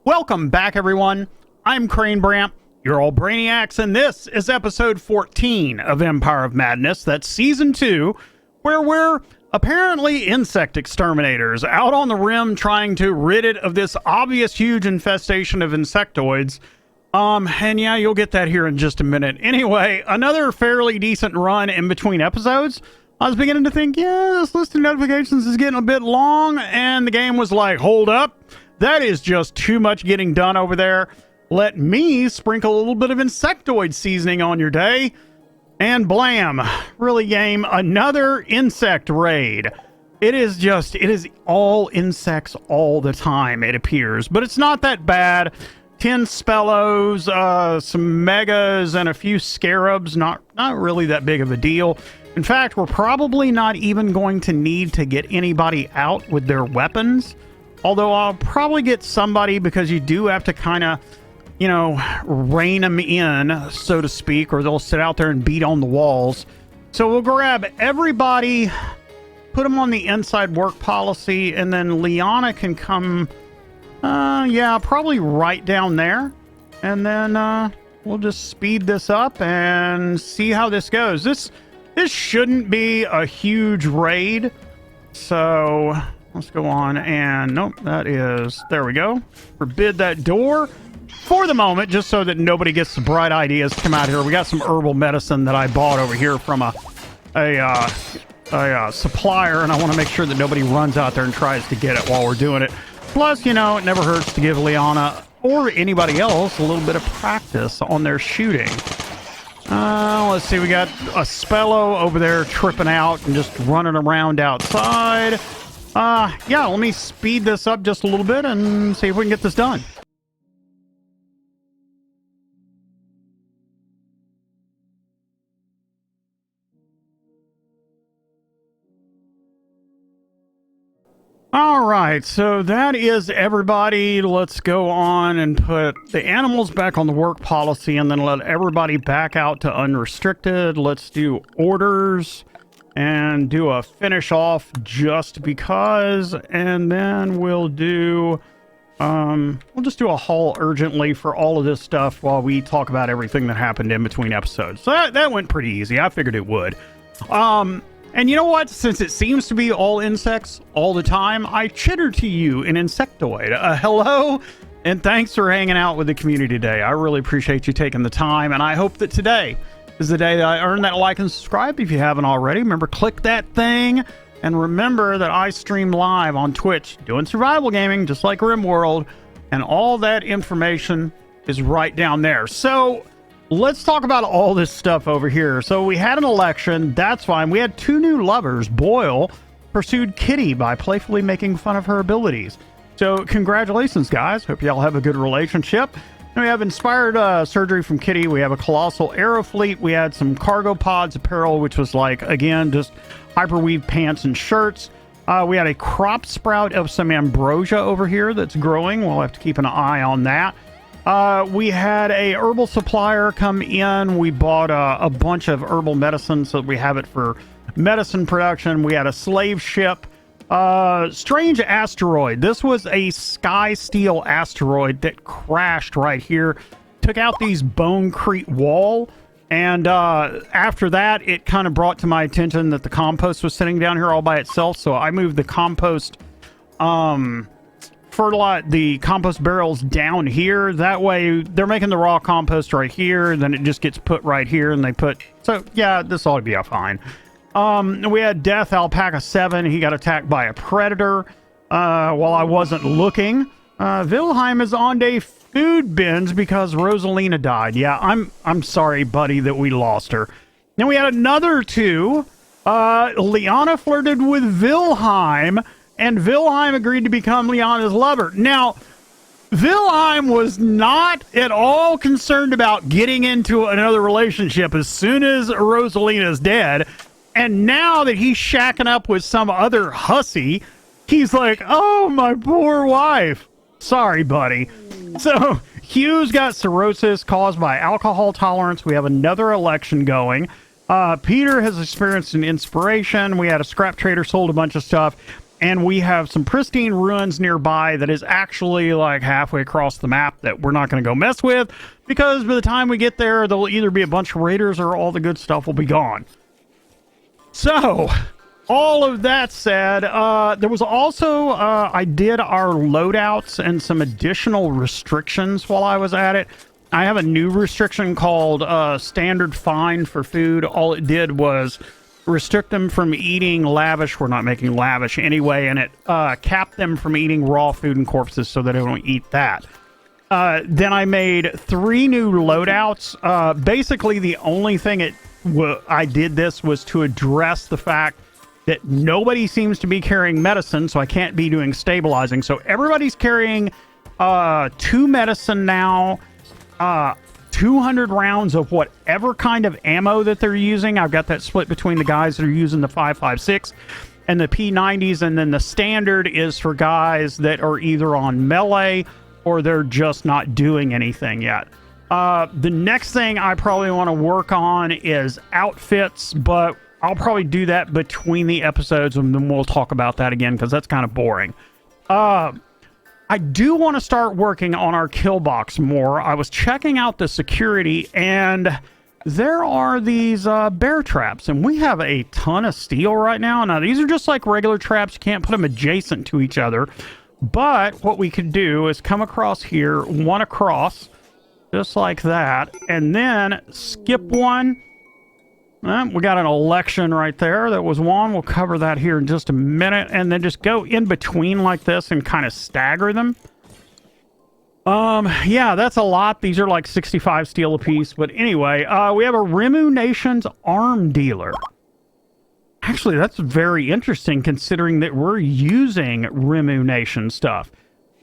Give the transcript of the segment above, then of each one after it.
Welcome back, everyone. I'm Crane Bramp, your old Brainiacs, and this is episode 14 of Empire of Madness. That's season 2, where we're apparently insect exterminators out on the rim trying to rid it of this obvious huge infestation of insectoids. And yeah, you'll get that here in just a minute. Anyway, another fairly decent run in between episodes. I was beginning to think, yeah, this list of notifications is getting a bit long, and the game was like, hold up. That is just too much getting done over there. Let me sprinkle a little bit of insectoid seasoning on your day. And blam, really game, another insect raid. It is all insects all the time, it appears. But it's not that bad. 10 spellos, some megas, and a few scarabs. Not really that big of a deal. In fact, we're probably not even going to need to get anybody out with their weapons. Although I'll probably get somebody, because you do have to kind of, you know, rein them in, so to speak, or they'll sit out there and beat on the walls. So we'll grab everybody, put them on the inside work policy, and then Liana can come, yeah, probably right down there. And then we'll just speed this up and see how this goes. This shouldn't be a huge raid. So let's go on and nope, there we go. Forbid that door for the moment, just so that nobody gets the bright ideas to come out here. We got some herbal medicine that I bought over here from a supplier, and I want to make sure that nobody runs out there and tries to get it while we're doing it. Plus, you know, it never hurts to give Liana or anybody else a little bit of practice on their shooting. Let's see, we got a Spello over there tripping out and just running around outside. Yeah, let me speed this up just a little bit and see if we can get this done. All right, so that is everybody. Let's go on and put the animals back on the work policy and then let everybody back out to unrestricted. Let's do orders and do a finish off just because, and then we'll do we'll just do a haul urgently for all of this stuff while we talk about everything that happened in between episodes. So that went pretty easy. I figured it would. And you know what? Since it seems to be all insects all the time, I chitter to you an insectoid. Hello, and thanks for hanging out with the community today. I really appreciate you taking the time, and I hope that today is the day that I earn that like and subscribe if you haven't already. Remember, click that thing, and remember that I stream live on Twitch doing survival gaming, just like Rimworld, and all that information is right down there. So let's talk about all this stuff over here. So we had an election. That's fine. We had 2 new lovers. Boyle pursued Kitty by playfully making fun of her abilities. So congratulations, guys. Hope y'all have a good relationship. And we have inspired surgery from Kitty. We have a colossal arrow fleet. We had some cargo pods apparel, which was like, again, just hyperweave pants and shirts. We had a crop sprout of some ambrosia over here that's growing. We'll have to keep an eye on that. We had a herbal supplier come in. We bought a bunch of herbal medicine so that we have it for medicine production. We had a slave ship. Strange asteroid. This was a sky steel asteroid that crashed right here. Took out these bonecrete wall. And after that, it kind of brought to my attention that the compost was sitting down here all by itself. So I moved the compost the compost barrels down here. That way they're making the raw compost right here, and then it just gets put right here, and they put, so yeah, this ought to be fine. We had Death Alpaca 7. He got attacked by a predator while I wasn't looking. Wilhelm is on day food bins because Rosalina died. Yeah, I'm sorry, buddy, that we lost her. Then we had another 2. Liana flirted with Wilhelm, and Wilhelm agreed to become Liana's lover. Now, Wilhelm was not at all concerned about getting into another relationship as soon as Rosalina's dead. And now that he's shacking up with some other hussy, he's like, oh, my poor wife. Sorry, buddy. So Hugh's got cirrhosis caused by alcohol tolerance. We have another election going. Peter has experienced an inspiration. We had a scrap trader sold a bunch of stuff. And we have some pristine ruins nearby that is actually like halfway across the map that we're not going to go mess with, because by the time we get there, there'll either be a bunch of raiders or all the good stuff will be gone. So, all of that said, there was also, I did our loadouts and some additional restrictions while I was at it. I have a new restriction called standard fine for food. All it did was restrict them from eating lavish. We're not making lavish anyway, and it capped them from eating raw food and corpses so that they don't eat that. Then I made 3 new loadouts. Basically, the only thing I did this was to address the fact that nobody seems to be carrying medicine, so I can't be doing stabilizing. So everybody's carrying 2 medicine now, 200 rounds of whatever kind of ammo that they're using. I've got that split between the guys that are using the 5.56 and the P90s, and then the standard is for guys that are either on melee or they're just not doing anything yet. The next thing I probably want to work on is outfits, but I'll probably do that between the episodes, and then we'll talk about that again, because that's kind of boring. I do want to start working on our kill box more. I was checking out the security, and there are these bear traps, and we have a ton of steel right now. Now, these are just like regular traps. You can't put them adjacent to each other. But what we could do is come across here, one across, just like that, and then skip one. We got an election right there. That was one. We'll cover that here in just a minute. And then just go in between like this and kind of stagger them. Yeah, that's a lot. These are like 65 steel apiece. But anyway, we have a Rimu Nation's arm dealer. Actually, that's very interesting considering that we're using Rimu Nation stuff.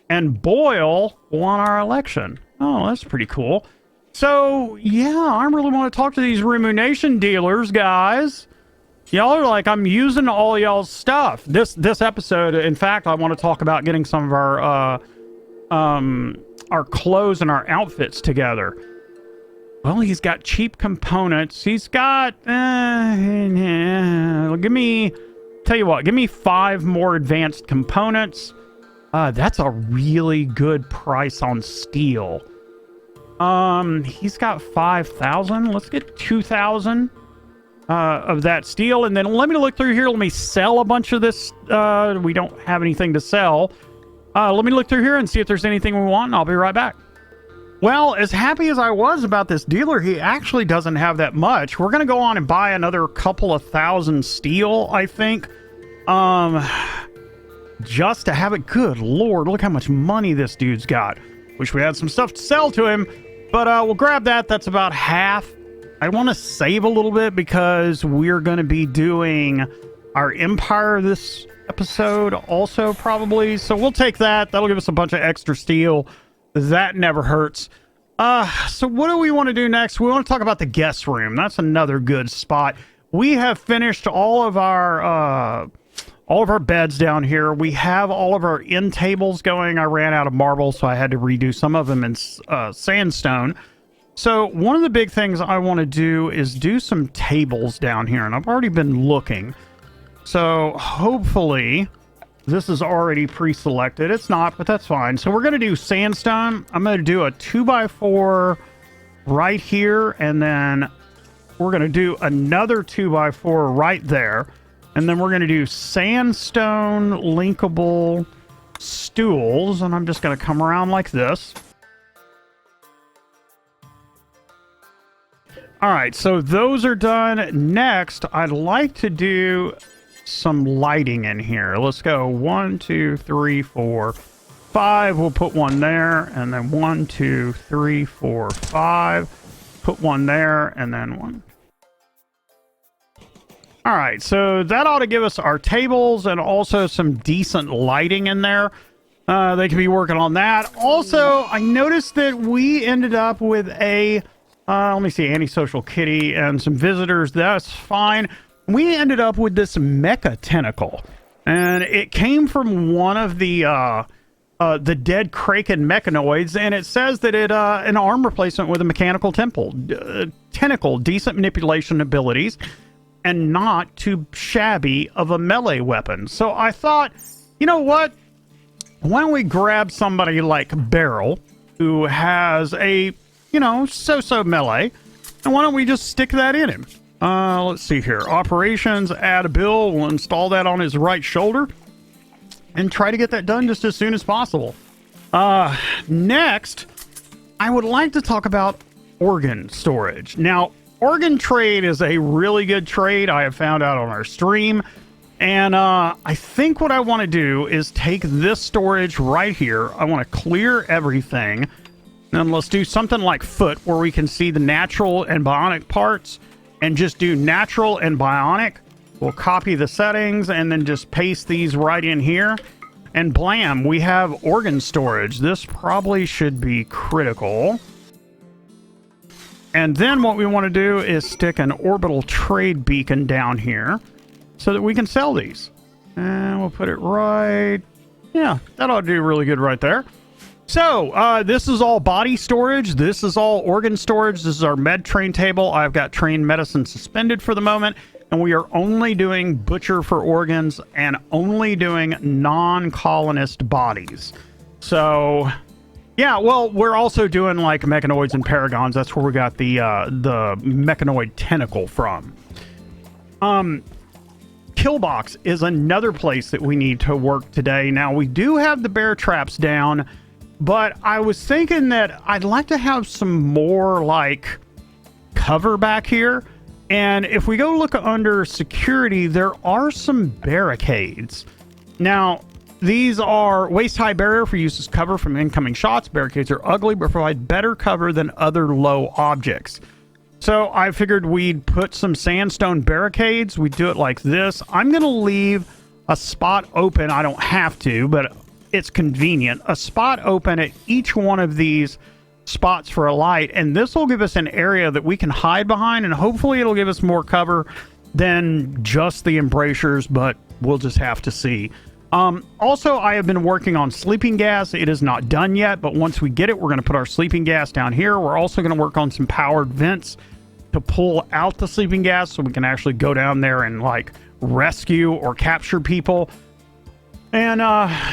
And Boyle won our election. Oh, that's pretty cool. So, yeah, I really want to talk to these Rimu Nation dealers, guys. Y'all are like, I'm using all y'all's stuff. This episode, in fact, I want to talk about getting some of our clothes and our outfits together. Well, he's got cheap components. He's got, tell you what, give me 5 more advanced components. That's a really good price on steel. He's got 5,000. Let's get 2,000 of that steel. And then let me look through here. Let me sell a bunch of this. We don't have anything to sell. Let me look through here and see if there's anything we want, and I'll be right back. Well, as happy as I was about this dealer, he actually doesn't have that much. We're going to go on and buy another couple of thousand steel, I think. Just to have it. Good Lord, look how much money this dude's got. Wish we had some stuff to sell to him. But we'll grab that. That's about half. I want to save a little bit because we're going to be doing our Empire this episode also probably. So we'll take that. That'll give us a bunch of extra steel. That never hurts. So what do we want to do next? We want to talk about the guest room. That's another good spot. We have finished all of our beds down here. We have all of our end tables going. I ran out of marble, so I had to redo some of them in sandstone. So one of the big things I want to do is do some tables down here, and I've already been looking. So hopefully this is already pre-selected. It's not, but that's fine. So we're going to do sandstone. I'm going to do a 2x4 right here, and then we're going to do another 2x4 right there. And then we're going to do sandstone linkable stools. And I'm just going to come around like this. All right, so those are done. Next, I'd like to do some lighting in here. Let's go 1, 2, 3, 4, 5. We'll put one there. And then 1, 2, 3, 4, 5. Put one there. And then one. All right, so that ought to give us our tables and also some decent lighting in there. They can be working on that. Also, I noticed that we ended up with a, let me see, antisocial kitty and some visitors. That's fine. We ended up with this mecha tentacle, and it came from one of the dead Kraken mechanoids, and it says that it an arm replacement with a mechanical tentacle, decent manipulation abilities. and not too shabby of a melee weapon. So I thought, you know what? Why don't we grab somebody like Beryl, who has a, you know, so-so melee, and why don't we just stick that in him? Let's see here. Operations, add a bill. We'll install that on his right shoulder and try to get that done just as soon as possible. Next, I would like to talk about organ storage. Now, organ trade is a really good trade I have found out on our stream. And I think what I want to do is take this storage right here. I want to clear everything. And let's do something like foot, where we can see the natural and bionic parts, and just do natural and bionic. We'll copy the settings and then just paste these right in here. And blam, we have organ storage. This probably should be critical. And then what we want to do is stick an orbital trade beacon down here so that we can sell these. And we'll put it right... Yeah, that ought to do really good right there. So, this is all body storage. This is all organ storage. This is our med train table. I've got trained medicine suspended for the moment. And we are only doing butcher for organs and only doing non-colonist bodies. So, yeah, well, we're also doing like mechanoids and paragons. That's where we got the mechanoid tentacle from. Killbox is another place that we need to work today. Now, we do have the bear traps down, but I was thinking that I'd like to have some more like cover back here. And if we go look under security, there are some barricades. Now, these are waist-high barrier for use as cover from incoming shots. Barricades are ugly, but provide better cover than other low objects. So I figured we'd put some sandstone barricades. We'd do it like this. I'm going to leave a spot open. I don't have to, but it's convenient. A spot open at each one of these spots for a light, and this will give us an area that we can hide behind, and hopefully it'll give us more cover than just the embrasures, but we'll just have to see. Also, I have been working on sleeping gas. It is not done yet, but once we get it, we're going to put our sleeping gas down here. We're also going to work on some powered vents to pull out the sleeping gas so we can actually go down there and like rescue or capture people. And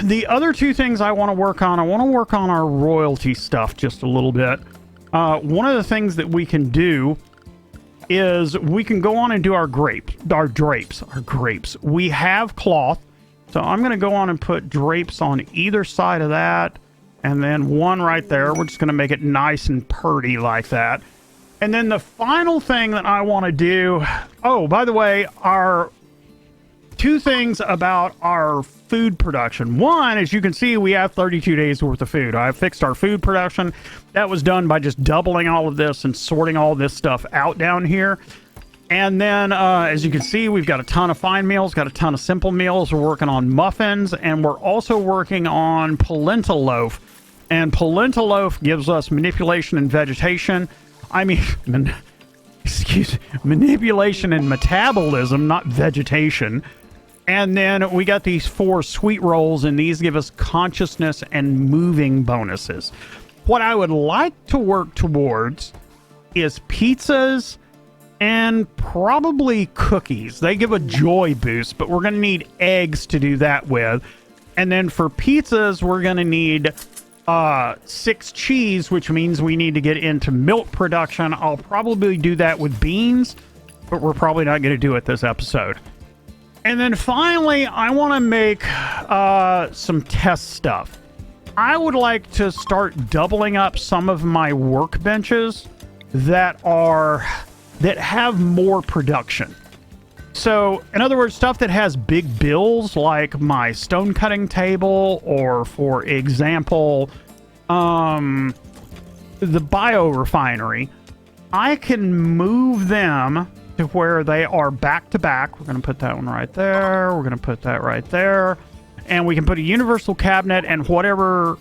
the other two things I want to work on our royalty stuff just a little bit. One of the things that we can do is we can go on and do our drapes. We have cloth, so I'm going to go on and put drapes on either side of that, and then one right there. We're just going to make it nice and purty like that. And then the final thing that I want to do... Oh, by the way, our two things about our food production. One, as you can see, we have 32 days worth of food. I fixed our food production. That was done by just doubling all of this and sorting all this stuff out down here. And then, as you can see, we've got a ton of fine meals, got a ton of simple meals. We're working on muffins, and we're also working on polenta loaf. And polenta loaf gives us manipulation and vegetation. I mean, manipulation and metabolism, not vegetation. And then we got these 4 sweet rolls, and these give us consciousness and moving bonuses. What I would like to work towards is pizzas and probably cookies. They give a joy boost, but we're going to need eggs to do that with. And then for pizzas, we're going to need 6 cheese, which means we need to get into milk production. I'll probably do that with beans, but we're probably not going to do it this episode. And then finally, I want to make some test stuff. I would like to start doubling up some of my workbenches that have more production. So, in other words, stuff that has big bills, like my stone cutting table, or for example, the biorefinery, I can move them to where they are back to back. We're going to put that one right there. We're going to put that right there. And we can put a universal cabinet and whatever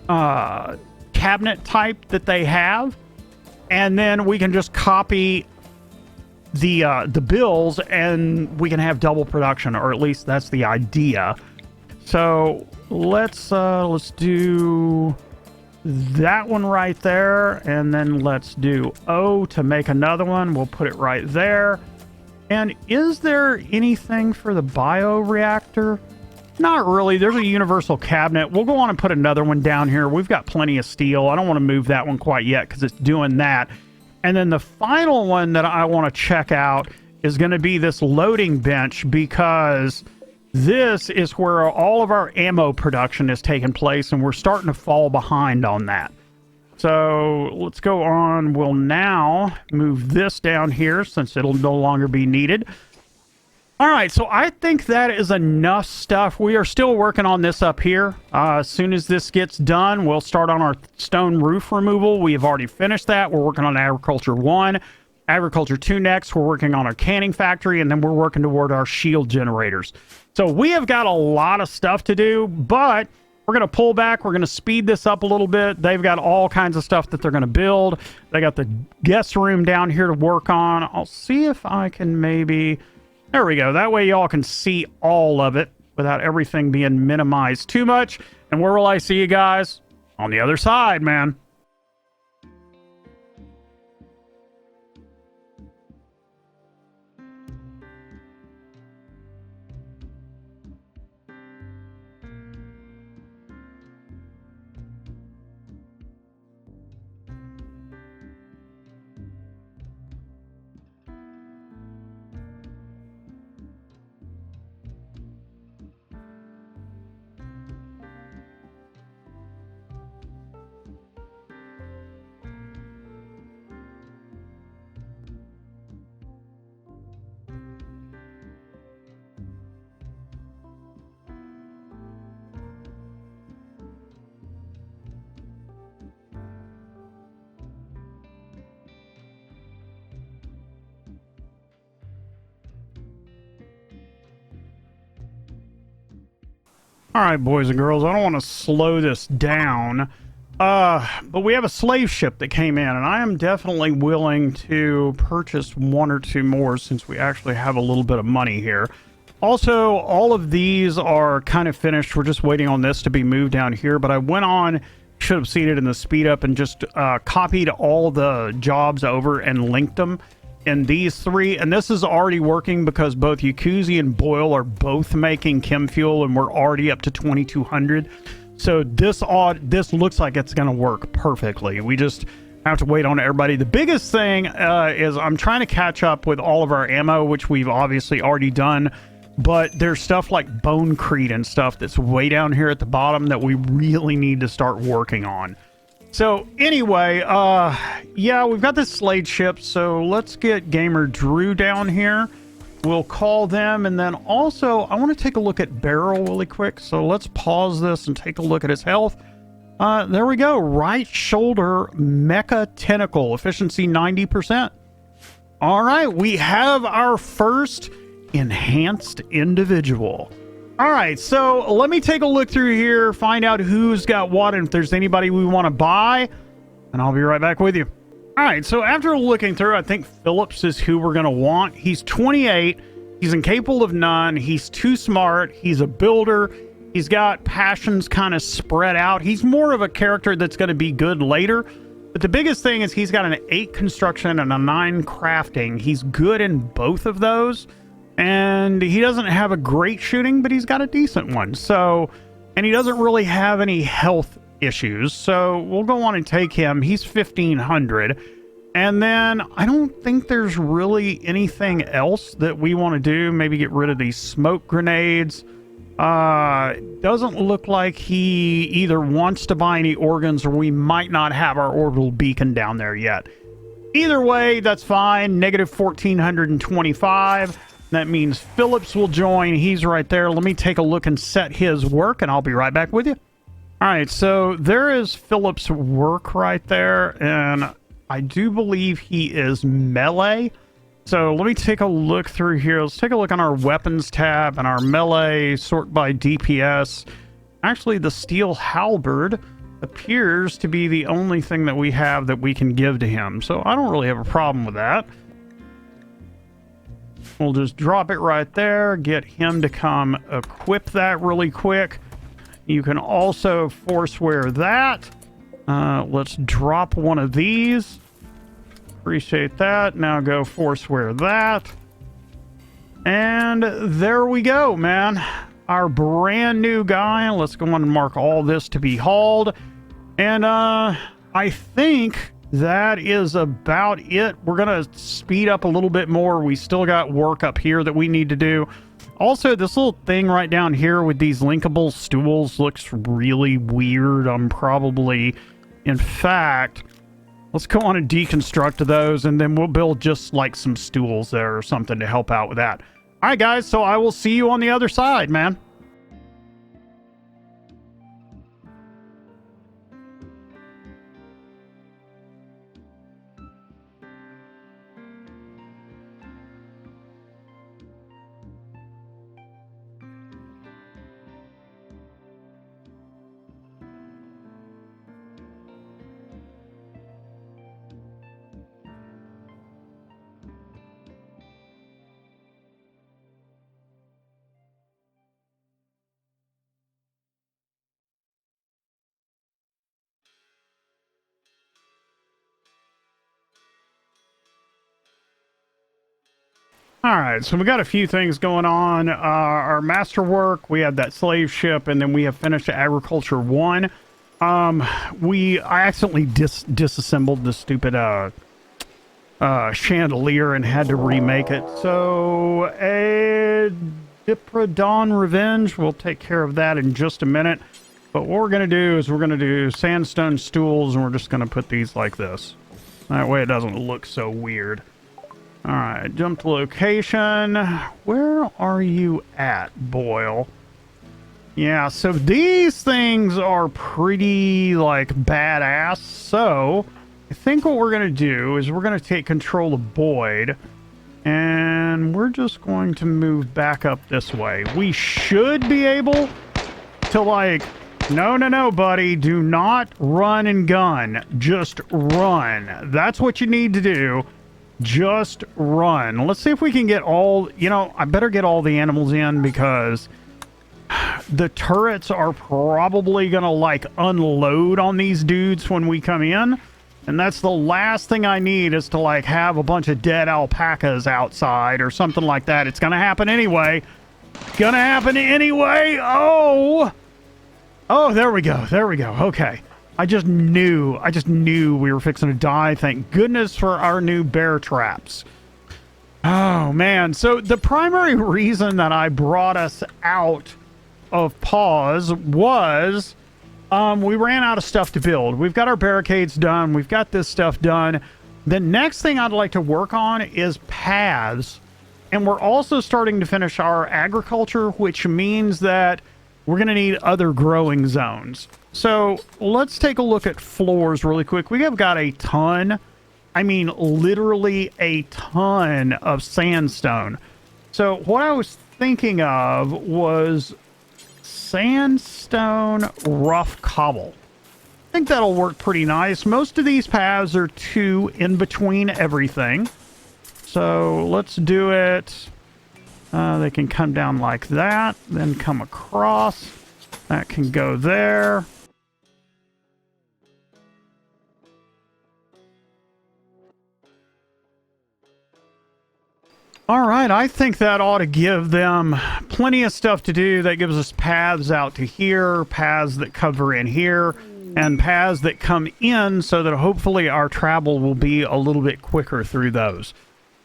cabinet type that they have. And then we can just copy the bills, and we can have double production, or at least that's the idea. So let's do that one right there, and then let's do O to make another one. We'll put it right there. And is there anything for the bioreactor? Not really. There's a universal cabinet. We'll go on and put another one down here. We've got plenty of steel. I don't want to move that one quite yet because it's doing that. And then the final one that I want to check out is going to be this loading bench, because this is where all of our ammo production is taking place, and we're starting to fall behind on that. So let's go on. We'll now move this down here since it'll no longer be needed. All right, so I think that is enough stuff. We are still working on this up here. As soon as this gets done, we'll start on our stone roof removal. We have already finished that. We're working on Agriculture 1. Agriculture 2 next. We're working on our canning factory, and then we're working toward our shield generators. So we have got a lot of stuff to do, but we're going to pull back. We're going to speed this up a little bit. They've got all kinds of stuff that they're going to build. They got the guest room down here to work on. I'll see if I can maybe... There we go. That way y'all can see all of it without everything being minimized too much. And where will I see you guys? On the other side, man. All right, boys and girls, I don't want to slow this down, but we have a slave ship that came in, and I am definitely willing to purchase one or two more since we actually have a little bit of money here. Also, all of these are kind of finished. We're just waiting on this to be moved down here, but I went on, should have seen it in the speed up, and just copied all the jobs over and linked them in these three, and this is already working because both Yakuza and Boyle are both making chem fuel, and we're already up to 2200. So this looks like it's going to work perfectly. We just have to wait on everybody. The biggest thing is I'm trying to catch up with all of our ammo, which we've obviously already done, but there's stuff like bonecrete and stuff that's way down here at the bottom that we really need to start working on. So anyway, yeah, we've got this slave ship, so let's get Gamer Drew down here. We'll call them, and then also I want to take a look at Beryl really quick. So let's pause this and take a look at his health. There we go. Right shoulder mecha tentacle, efficiency 90%. All right, we have our first enhanced individual. All right, so let me take a look through here, find out who's got what, and if there's anybody we want to buy, and I'll be right back with you. All right, so after looking through, I think Phillips is who we're going to want. He's 28. He's incapable of none. He's too smart. He's a builder. He's got passions kind of spread out. He's more of a character that's going to be good later. But the biggest thing is he's got an 8 construction and a 9 crafting. He's good in both of those. And he doesn't have a great shooting, but he's got a decent one. So, and he doesn't really have any health issues. So we'll go on and take him. He's 1500. And then I don't think there's really anything else that we want to do. Maybe get rid of these smoke grenades. Doesn't look like he either wants to buy any organs, or we might not have our orbital beacon down there yet. Either way, that's fine. Negative 1425. That means Phillips will join. He's right there. Let me take a look and set his work, and I'll be right back with you. All right, so there is Phillips' work right there, and I do believe he is melee. So let me take a look through here. Let's take a look on our weapons tab and our melee, sort by DPS. Actually, the steel halberd appears to be the only thing that we have that we can give to him. So I don't really have a problem with that. We'll just drop it right there, get him to come equip that really quick. You can also force wear that. Let's drop one of these. Appreciate that. Now go force wear that. And there we go, man. Our brand new guy. Let's go on and mark all this to be hauled. And I think that is about it. We're going to speed up a little bit more. We still got work up here that we need to do. Also, this little thing right down here with these linkable stools looks really weird. In fact, let's go on and deconstruct those, and then we'll build just like some stools there or something to help out with that. All right, guys, so I will see you on the other side, man. All right, so we got a few things going on. Our masterwork, we had that slave ship, and then we have finished Agriculture 1. I accidentally disassembled the stupid chandelier and had to remake it. So, a Diprodon Revenge, we'll take care of that in just a minute. But what we're going to do is we're going to do sandstone stools, and we're just going to put these like this. That way it doesn't look so weird. All right, jump to location. Where are you at, Boyle? Yeah, so these things are pretty, like, badass. So, I think what we're going to do is we're going to take control of Boyd. And we're just going to move back up this way. We should be able to, like... No, buddy. Do not run and gun. Just run. That's what you need to do. Just run. Let's see if we can get all... You know, I better get all the animals in because the turrets are probably going to, like, unload on these dudes when we come in. And that's the last thing I need is to, like, have a bunch of dead alpacas outside or something like that. It's going to happen anyway. Gonna happen anyway. Oh, there we go. There we go. Okay. I just knew we were fixing to die. Thank goodness for our new bear traps. Oh, man. So the primary reason that I brought us out of pause was we ran out of stuff to build. We've got our barricades done. We've got this stuff done. The next thing I'd like to work on is paths. And we're also starting to finish our agriculture, which means that we're going to need other growing zones. So let's take a look at floors really quick. We have got a ton, I mean literally a ton of sandstone. So what I was thinking of was sandstone rough cobble. I think that'll work pretty nice. Most of these paths are 2 in between everything. So let's do it. They can come down like that, then come across. That can go there. All right, I think that ought to give them plenty of stuff to do. That gives us paths out to here, paths that cover in here, and paths that come in so that hopefully our travel will be a little bit quicker through those.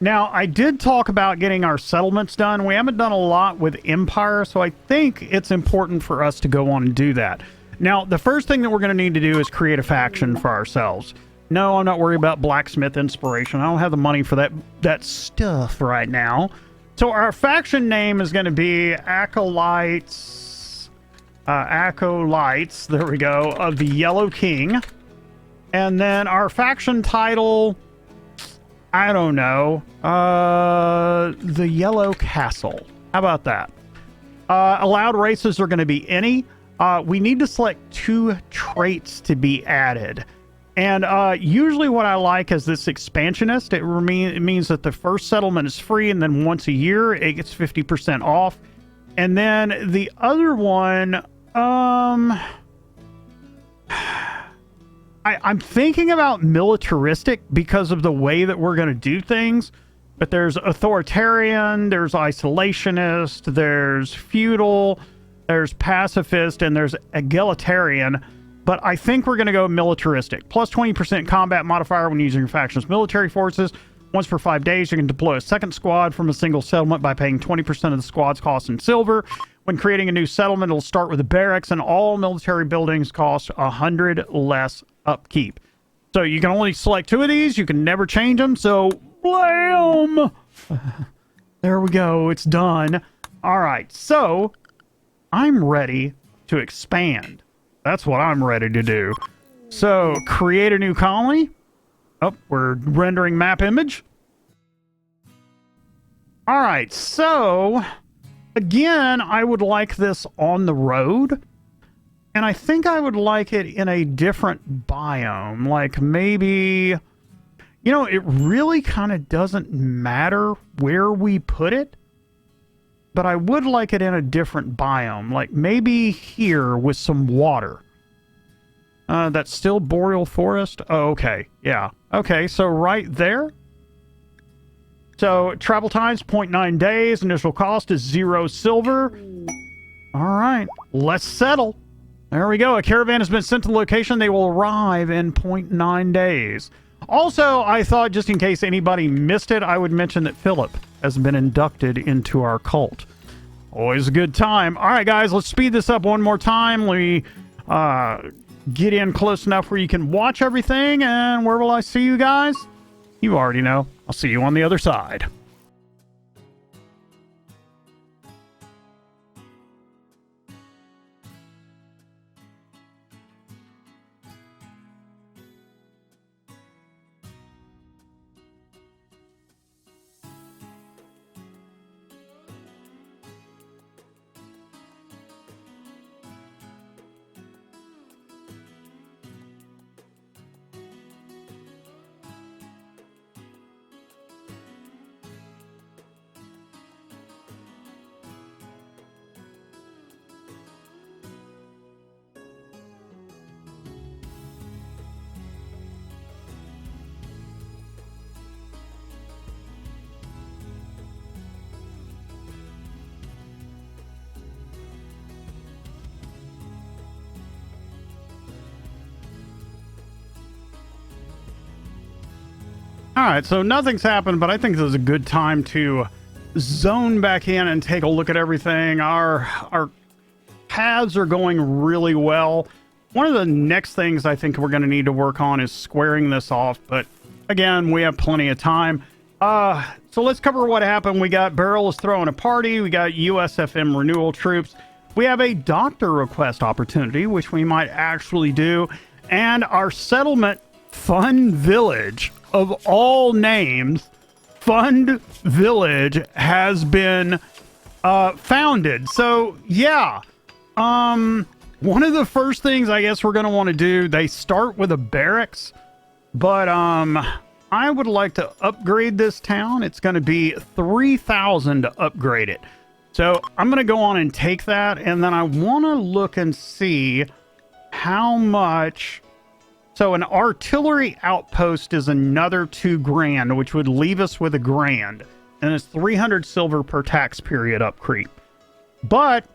Now, I did talk about getting our settlements done. We haven't done a lot with Empire, so I think it's important for us to go on and do that. Now, the first thing that we're going to need to do is create a faction for ourselves. No, I'm not worried about blacksmith inspiration. I don't have the money for that stuff right now. So our faction name is going to be Acolytes, there we go, of the Yellow King. And then our faction title, I don't know, the Yellow Castle. How about that? Allowed races are going to be any. We need to select 2 traits to be added. And usually what I like is this expansionist. It means that the first settlement is free, and then once a year it gets 50% off. And then the other one, I'm thinking about militaristic because of the way that we're going to do things. But there's authoritarian, there's isolationist, there's feudal, there's pacifist, and there's egalitarian. But I think we're going to go militaristic. Plus 20% combat modifier when using your faction's military forces. Once per 5 days, you can deploy a second squad from a single settlement by paying 20% of the squad's cost in silver. When creating a new settlement, it'll start with a barracks, and all military buildings cost 100 less upkeep. So you can only select 2 of these. You can never change them. So, blam! There we go. It's done. All right. So, I'm ready to expand. That's what I'm ready to do. So, create a new colony. Oh, we're rendering map image. All right. So, again, I would like this on the road. And I think I would like it in a different biome. Like maybe, you know, it really kind of doesn't matter where we put it. But I would like it in a different biome. Like maybe here with some water. That's still boreal forest. Oh, okay. Yeah. Okay. So right there. So travel times 0.9 days. Initial cost is 0 silver. All right. Let's settle. There we go. A caravan has been sent to the location. They will arrive in 0.9 days. Also, I thought just in case anybody missed it, I would mention that Philip has been inducted into our cult. Always a good time. All right, guys, let's speed this up one more time. We get in close enough where you can watch everything. And where will I see you guys? You already know. I'll see you on the other side. All right, so nothing's happened, but I think this is a good time to zone back in and take a look at everything. Our paths are going really well. One of the next things I think we're going to need to work on is squaring this off, but again, we have plenty of time. So let's cover what happened. We got Beryl is throwing a party. We got USFM renewal troops. We have a doctor request opportunity, which we might actually do. And our settlement Fun Village, of all names, Fun Village has been founded. So, yeah. One of the first things I guess we're going to want to do, they start with a barracks. But I would like to upgrade this town. It's going to be 3,000 to upgrade it. So I'm going to go on and take that. And then I want to look and see how much... So an artillery outpost is another 2 grand, which would leave us with $1 grand. And it's 300 silver per tax period up creep. But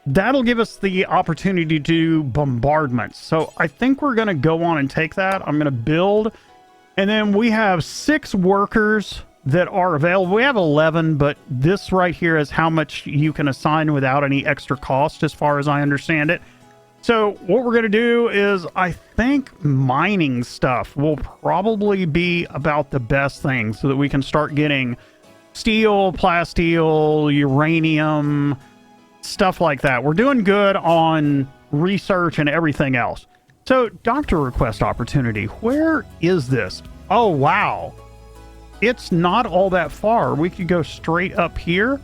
that'll give us the opportunity to do bombardments. So I think we're going to go on and take that. I'm going to build. And then we have 6 workers that are available. We have 11, but this right here is how much you can assign without any extra cost, as far as I understand it. So what we're going to do is, I think mining stuff will probably be about the best thing so that we can start getting steel, plasteel, uranium, stuff like that. We're doing good on research and everything else. So doctor request opportunity. Where is this? Oh, wow. It's not all that far. We could go straight up here.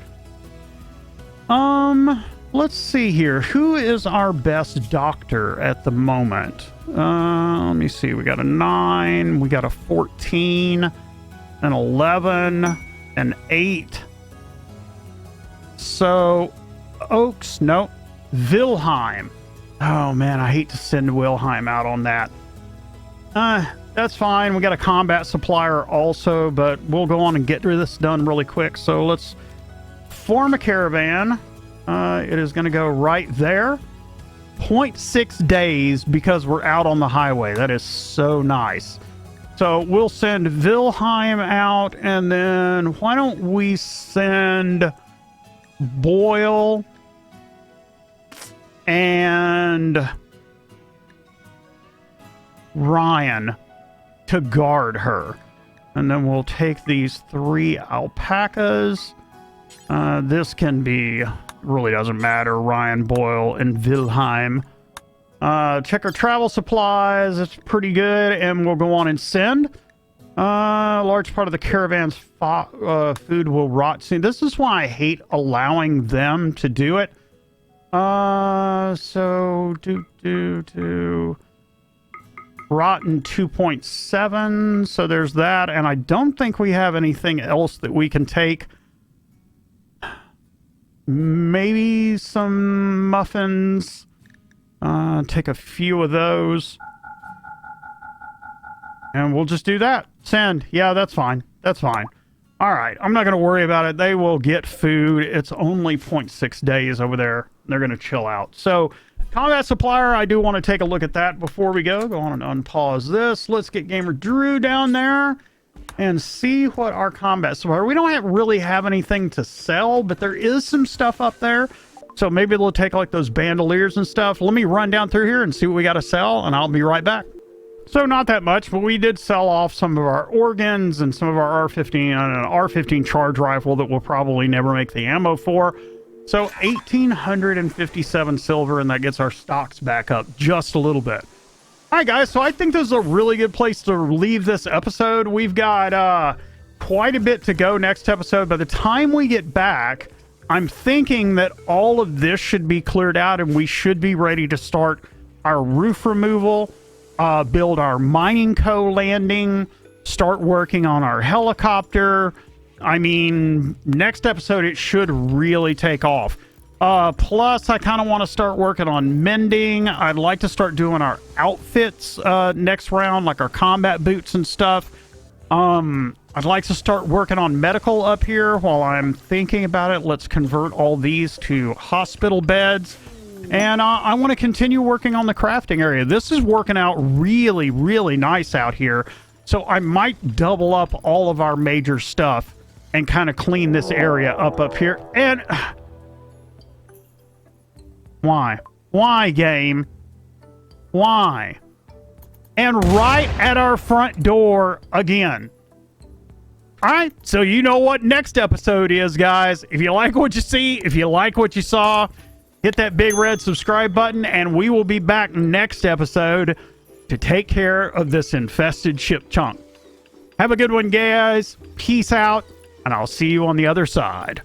Let's see here. Who is our best doctor at the moment? Let me see. We got a 9. We got a 14. An 11. An 8. So, Oaks. Nope. Wilhelm. Oh, man. I hate to send Wilhelm out on that. That's fine. We got a combat supplier also, but we'll go on and get this done really quick. So let's form a caravan. It is going to go right there. 0.6 days because we're out on the highway. That is so nice. So we'll send Wilhelm out, and then why don't we send Boyle and Ryan to guard her. And then we'll take these 3 alpacas. This can be, really doesn't matter, Ryan, Boyle, and Wilhelm. Check our travel supplies. It's pretty good. And we'll go on and send. A large part of the caravan's food will rot soon. This is why I hate allowing them to do it. So rotten 2.7. So there's that. And I don't think we have anything else that we can take. Maybe some muffins. Take a few of those. And we'll just do that. Send. Yeah, that's fine. That's fine. All right. I'm not going to worry about it. They will get food. It's only 0.6 days over there. They're going to chill out. So, combat supplier, I do want to take a look at that before we go. Go on and unpause this. Let's get Gamer Drew down there and see what our combat supplier... We don't really have anything to sell, but there is some stuff up there. So maybe they'll take like those bandoliers and stuff. Let me run down through here and see what we got to sell, and I'll be right back. So not that much, but we did sell off some of our organs and some of our R15 and an R15 charge rifle that we'll probably never make the ammo for. So 1,857 silver, and that gets our stocks back up just a little bit. All right, guys, so I think this is a really good place to leave this episode. We've got quite a bit to go next episode. By the time we get back, I'm thinking that all of this should be cleared out, and we should be ready to start our roof removal, build our mining co-landing, start working on our helicopter. I mean, next episode, it should really take off. Plus, I kind of want to start working on mending. I'd like to start doing our outfits next round, like our combat boots and stuff. I'd like to start working on medical up here while I'm thinking about it. Let's convert all these to hospital beds. And I want to continue working on the crafting area. This is working out really, really nice out here. So I might double up all of our major stuff and kind of clean this area up here. And why? Why, game? Why? And right at our front door again. All right, so you know what next episode is, guys. If you like what you see, if you like what you saw, hit that big red subscribe button, and we will be back next episode to take care of this infested ship chunk. Have a good one, guys. Peace out, and I'll see you on the other side.